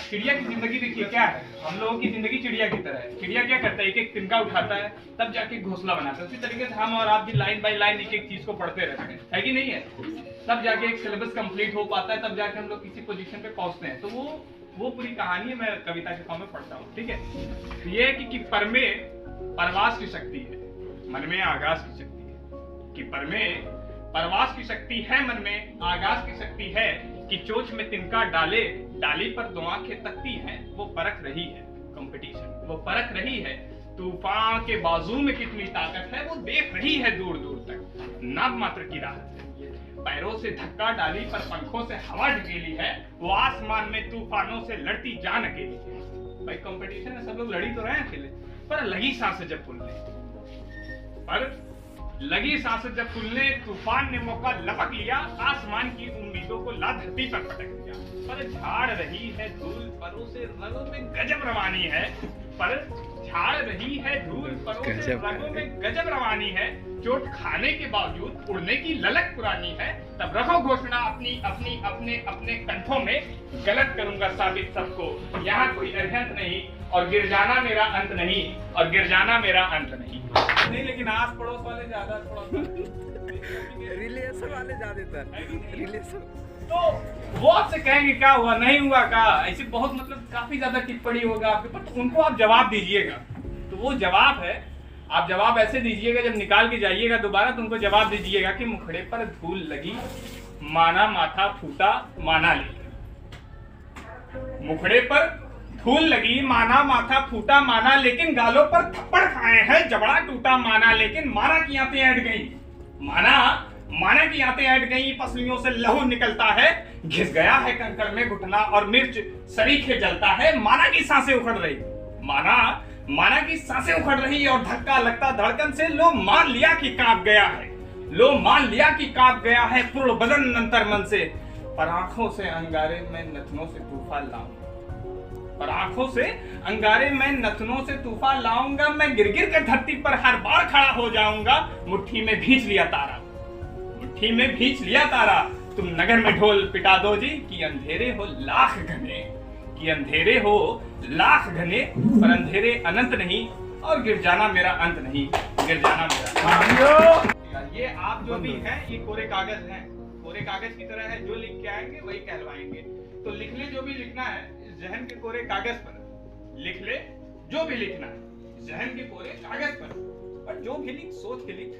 चिड़िया की जिंदगी देखिए क्या है, हम लोगों की जिंदगी चिड़िया की तरह है। चिड़िया क्या करता है, एक एक तिनका उठाता है तब जाके घोंसला बनाता है। उसी तरीके से हम और आप भी लाइन बाय लाइन एक एक चीज को पढ़ते रहते हैं, है कि नहीं है? तब जाके एक सिलेबस कंप्लीट हो पाता है, तब जाके हम लोग किसी पोजीशन पे पहुंचते हैं। तो वो पूरी कहानी है, मैं कविता के फॉर्म में पढ़ता हूँ, ठीक है। ये है कि पर में परवास की शक्ति है, मन में आगाज की शक्ति है। कि पर में परवास की शक्ति है, मन में आगाज की शक्ति है। कि चोंच में तिनका डाले, डाली पर दो आंखें तकती हैं। वो परख रही है कंपटीशन, वो परख रही है तूफान के बाजू में कितनी ताकत है। वो देख रही है दूर दूर तक, नाम मात्र की राहत है। पैरों से धक्का डाली पर पंखों से हवा ढकेली है। वो आसमान में तूफानों से लड़ती जान अकेली है। भाई कंपटीशन है, सब लोग लड़ी तो रहे हैं अकेले, पर लगी सांसें जब फूलने, पर लगी सांसें जब फूलने, तूफान ने मौका लपक लिया। आसमान की उम्मीदों को ला धरती पर पटक दिया। पर झाड़ रही है धूल, परों से रगों में गजब रवानी है। पर झाड़ रही है धूल, परों से रगों में गजब रवानी है। चोट खाने के बावजूद उड़ने की ललक पुरानी है। तब रखो घोषणा अपनी अपनी अपने अपने कंठों में, गलत करूंगा साबित सबको, यहाँ कोई अरिहंत नहीं। और गिर जाना मेरा अंत नहीं, और गिर जाना मेरा अंत नहीं। नहीं, लेकिन आस पड़ोस वाले ज्यादा थोड़ा रिलेशन वाले ज्यादातर रिलेशन। तो वो आपसे कहेंगे क्या हुआ, नहीं हुआ का, ऐसे बहुत मतलब काफी ज्यादा टिप्पणी होगा आपके पर। तो उनको आप जवाब दीजिएगा, तो वो जवाब है, आप जवाब ऐसे दीजिएगा, जब निकाल के जाइएगा दोबारा तो उनको जवाब दीजिएगा कि मुखड़े पर धूल लगी, माना माथा फूटा, माना लेकिन। मुखड़े पर धूल लगी, माना माथा फूटा, माना लेकिन। गालों पर थप्पड़ खाए हैं, जबड़ा टूटा, माना लेकिन। माना की आंतें ऐड गई, माना की आंतें ऐड गई। पसलियों से लहू निकलता है, घिस गया है कंकड़ में घुटना, और मिर्च सरीखे जलता है। माना की सांसें उखड़ रही, माना की सांसें उखड़ रही, और धक्का लगता धड़कन से। लो मान लिया कि कांप गया है, लो मान लिया कि कांप गया है पूर्ण बदन अंतर मन से। पर आंखों से अंगारे में नथनों से तूफान लाऊंगा, पर आंखों से अंगारे में नथनों से तूफान लाऊंगा। मैं गिर गिर कर धरती पर हर बार खड़ा हो जाऊंगा। मुट्ठी में भींच लिया तारा, मुट्ठी में भींच लिया तारा। तुम नगर में ढोल पिटा दो जी, कि अंधेरे हो लाख घने, कि अंधेरे हो लाख घने, पर अंधेरे अनंत नहीं। और गिर जाना मेरा अंत नहीं, गिर जाना मेरा। ये आप जो भी हैं, ये कोरे कागज हैं, कोरे कागज की तरह है। जो लिख के आएंगे वही कहलवाएंगे। तो लिख ले जो भी लिखना है जहन के कोरे कागज पर, लिख ले जो भी लिखना है जहन के कोरे कागज पर जो भी लिख सोच के लिख,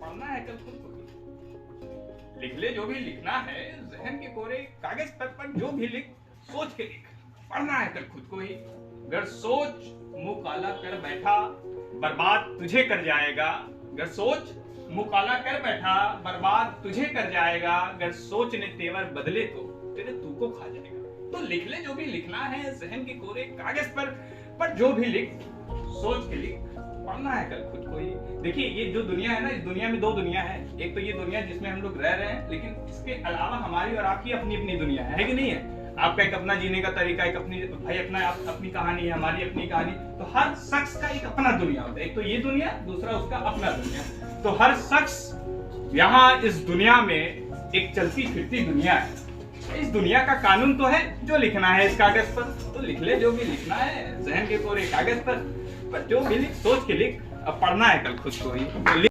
पढ़ना है कल खुद को लिख। लिख ले जो भी लिखना है जहन के कोरे कागज पर जो भी लिख सोच के लिख, पढ़ना है कल खुद को ही। अगर सोच मुंह काला कर बैठा, बर्बाद तुझे कर जाएगा। अगर सोच मुंह काला कर बैठा, बर्बाद तुझे कर जाएगा। अगर सोच ने तेवर बदले तो तेरे तू को खा जाएगा। तो लिख ले जो भी लिखना है जहन के कोरे कागज पर जो भी लिख सोच के लिख, पढ़ना है कल खुद को ही। देखिए ये जो दुनिया है ना, इस दुनिया में दो दुनिया है। एक तो ये दुनिया जिसमें हम लोग रह रहे हैं, लेकिन इसके अलावा हमारी और आपकी अपनी अपनी दुनिया है कि नहीं है? आपका एक अपना जीने का तरीका, एक अपनी भाई अपनी कहानी है, हमारी अपनी कहानी। तो हर शख्स का एक अपना दुनिया होता है। एक तो ये दुनिया, दूसरा उसका अपना दुनिया। तो हर शख्स यहाँ इस दुनिया में एक चलती फिरती दुनिया है। इस दुनिया का कानून तो है, जो लिखना है इस कागज पर तो लिख ले जो भी लिखना है जहन के कोरे कागज पर जो भी लिख सोच के लिख। अब पढ़ना है कल खुद को ही।